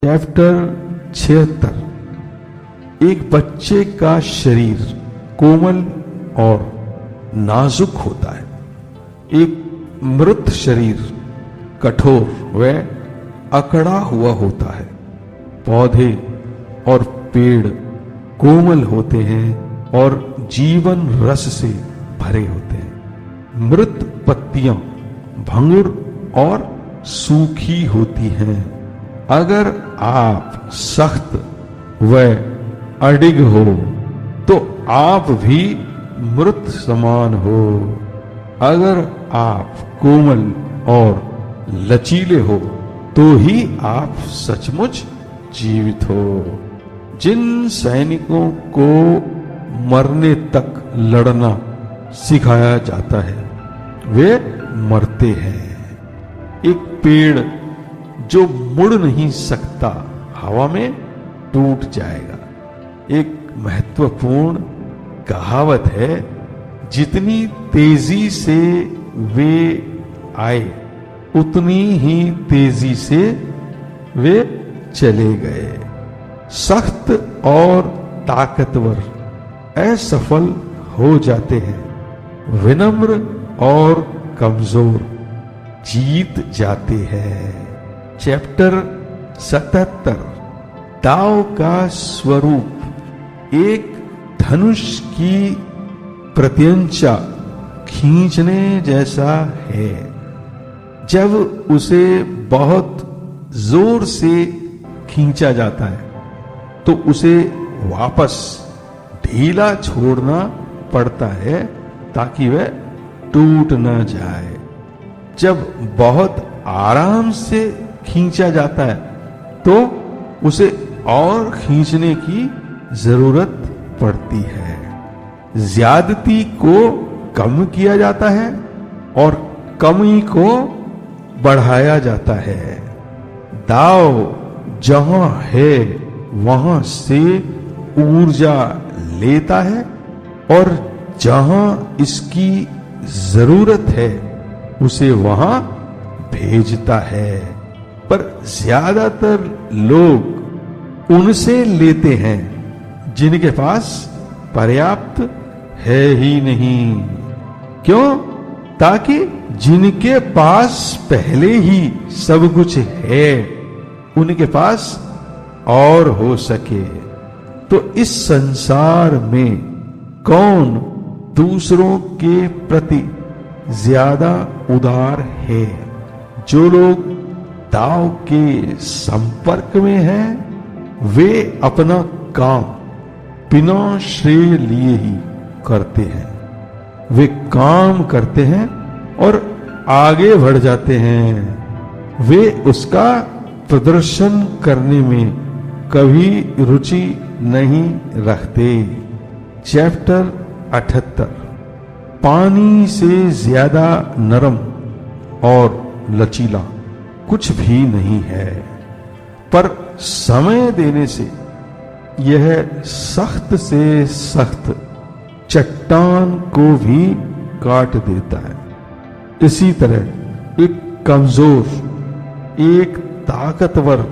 Chapter 76। एक बच्चे का शरीर कोमल और नाजुक होता है, एक मृत शरीर कठोर व अकड़ा हुआ होता है। पौधे और पेड़ कोमल होते हैं और जीवन रस से भरे होते हैं। मृत पत्तियां भंगुर और सूखी होती हैं। अगर आप सख्त व अडिग हो तो आप भी मृत समान हो। अगर आप कोमल और लचीले हो तो ही आप सचमुच जीवित हो। जिन सैनिकों को मरने तक लड़ना सिखाया जाता है वे मरते हैं। एक पेड़ जो मुड़ नहीं सकता हवा में टूट जाएगा। एक महत्वपूर्ण कहावत है, जितनी तेजी से वे आए उतनी ही तेजी से वे चले गए। सख्त और ताकतवर असफल हो जाते हैं, विनम्र और कमजोर जीत जाते हैं। चैप्टर 77। दाव का स्वरूप एक धनुष की प्रत्यंचा खींचने जैसा है। जब उसे बहुत जोर से खींचा जाता है तो उसे वापस ढीला छोड़ना पड़ता है ताकि वह टूट न जाए। जब बहुत आराम से खींचा जाता है तो उसे और खींचने की जरूरत पड़ती है। ज्यादती को कम किया जाता है और कमी को बढ़ाया जाता है। दाव जहां है वहां से ऊर्जा लेता है और जहां इसकी जरूरत है उसे वहां भेजता है। पर ज्यादातर लोग उनसे लेते हैं जिनके पास पर्याप्त है ही नहीं। क्यों? ताकि जिनके पास पहले ही सब कुछ है उनके पास और हो सके। तो इस संसार में कौन दूसरों के प्रति ज्यादा उदार है? जो लोग दाव के संपर्क में हैं वे अपना काम बिना श्रेय लिए ही करते हैं। वे काम करते हैं और आगे बढ़ जाते हैं। वे उसका प्रदर्शन करने में कभी रुचि नहीं रखते। चैप्टर 78। पानी से ज्यादा नरम और लचीला कुछ भी नहीं है, पर समय देने से यह सख्त से सख्त चट्टान को भी काट देता है। इसी तरह एक कमजोर एक ताकतवर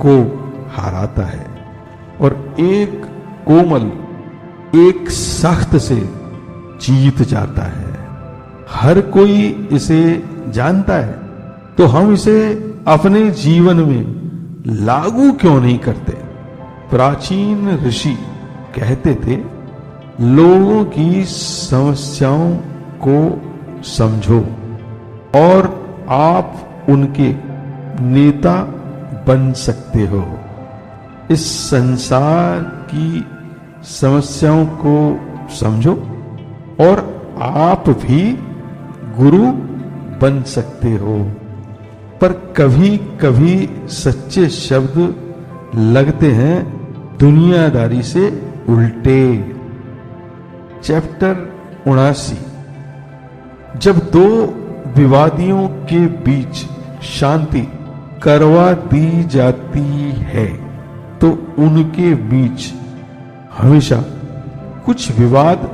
को हराता है और एक कोमल एक सख्त से जीत जाता है। हर कोई इसे जानता है, तो हम इसे अपने जीवन में लागू क्यों नहीं करते? प्राचीन ऋषि कहते थे, लोगों की समस्याओं को समझो और आप उनके नेता बन सकते हो। इस संसार की समस्याओं को समझो और आप भी गुरु बन सकते हो। पर कभी कभी सच्चे शब्द लगते हैं दुनियादारी से उल्टे। चैप्टर 79। जब दो विवादियों के बीच शांति करवा दी जाती है तो उनके बीच हमेशा कुछ विवाद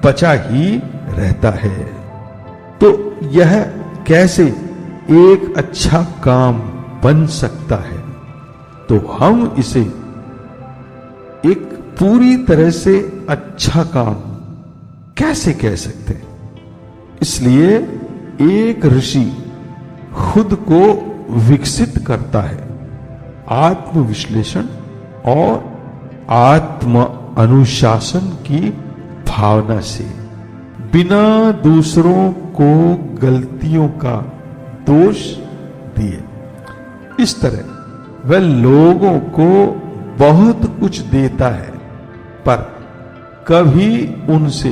बचा ही रहता है। तो यह कैसे एक अच्छा काम बन सकता है? तो हम इसे एक पूरी तरह से अच्छा काम कैसे कह सकते हैं? इसलिए एक ऋषि खुद को विकसित करता है आत्म विश्लेषण और आत्म अनुशासन की भावना से, बिना दूसरों को गलतियों का दोष दिए। इस तरह वह लोगों को बहुत कुछ देता है, पर कभी उनसे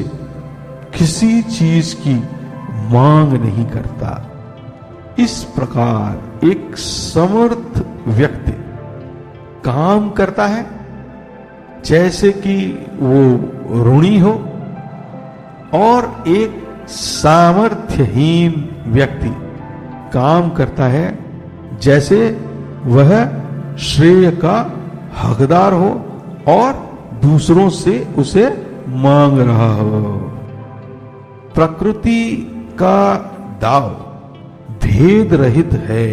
किसी चीज की मांग नहीं करता। इस प्रकार एक समर्थ व्यक्ति काम करता है जैसे कि वो ऋणी हो, और एक सामर्थ्यहीन व्यक्ति काम करता है जैसे वह श्रेय का हकदार हो और दूसरों से उसे मांग रहा हो। प्रकृति का दाव भेद रहित है,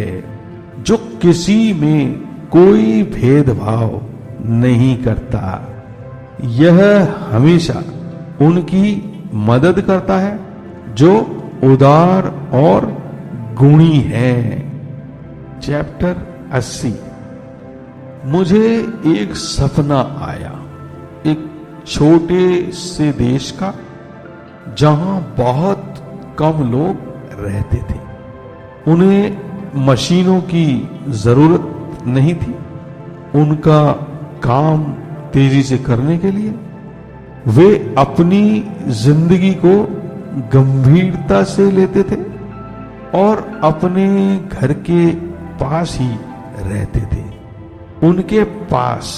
जो किसी में कोई भेदभाव नहीं करता। यह हमेशा उनकी मदद करता है जो उदार और गुणी है। चैप्टर 80। मुझे एक सपना आया, एक छोटे से देश का, जहां बहुत कम लोग रहते थे। उन्हें मशीनों की जरूरत नहीं थी। उनका काम तेजी से करने के लिए वे अपनी जिंदगी को गंभीरता से लेते थे और अपने घर के पास ही रहते थे। उनके पास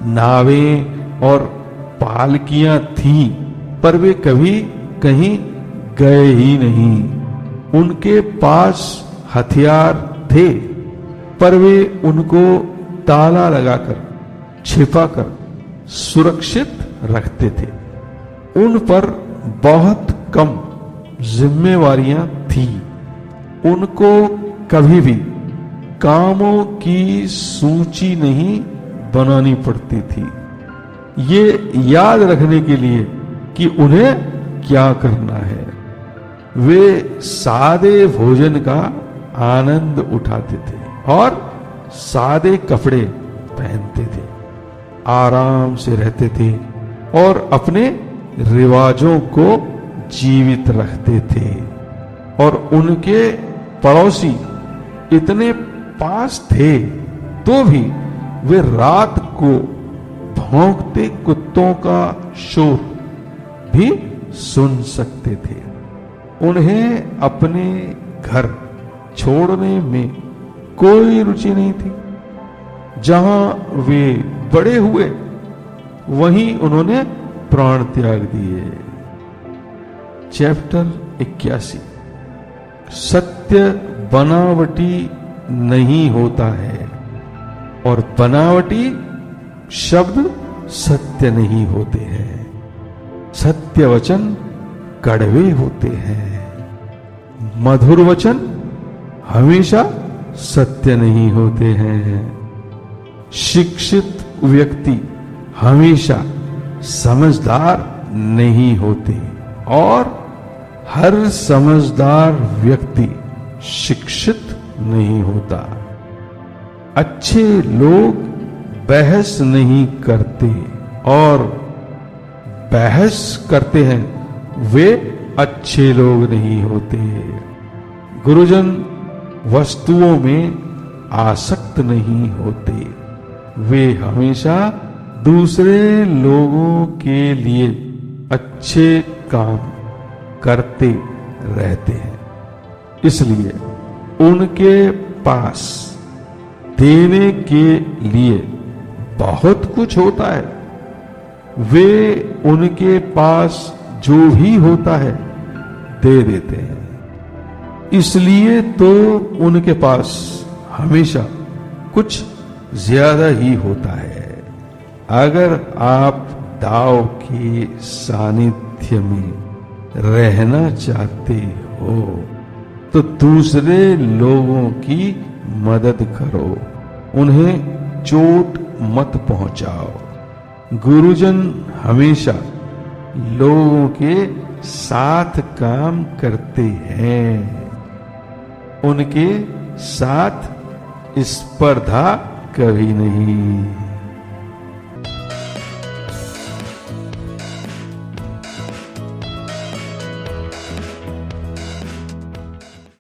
नावें और पालकियां थीं, पर वे कभी कहीं गए ही नहीं। उनके पास हथियार थे, पर वे उनको ताला लगाकर, छिपाकर सुरक्षित रखते थे। उन पर बहुत कम जिम्मेवारियां थी। उनको कभी भी कामों की सूची नहीं बनानी पड़ती थी, ये याद रखने के लिए कि उन्हें क्या करना है। वे सादे भोजन का आनंद उठाते थे और सादे कपड़े पहनते थे, आराम से रहते थे और अपने रिवाजों को जीवित रखते थे। और उनके पड़ोसी इतने पास थे तो भी वे रात को भौंकते कुत्तों का शोर भी सुन सकते थे। उन्हें अपने घर छोड़ने में कोई रुचि नहीं थी। जहां वे बड़े हुए वहीं उन्होंने प्राण त्याग दिए। चैप्टर 81। सत्य बनावटी नहीं होता है और बनावटी शब्द सत्य नहीं होते हैं। सत्य वचन कड़वे होते हैं, मधुर वचन हमेशा सत्य नहीं होते हैं। शिक्षित व्यक्ति हमेशा समझदार नहीं होते और हर समझदार व्यक्ति शिक्षित नहीं होता। अच्छे लोग बहस नहीं करते और बहस करते हैं वे अच्छे लोग नहीं होते। गुरुजन वस्तुओं में आसक्त नहीं होते, वे हमेशा दूसरे लोगों के लिए अच्छे काम करते रहते हैं। इसलिए उनके पास देने के लिए बहुत कुछ होता है। वे उनके पास जो भी होता है दे देते हैं। इसलिए तो उनके पास हमेशा कुछ ज्यादा ही होता है। अगर आप दाव के सानिध्य में रहना चाहते हो तो दूसरे लोगों की मदद करो, उन्हें चोट मत पहुंचाओ। गुरुजन हमेशा लोगों के साथ काम करते हैं, उनके साथ स्पर्धा कभी नहीं।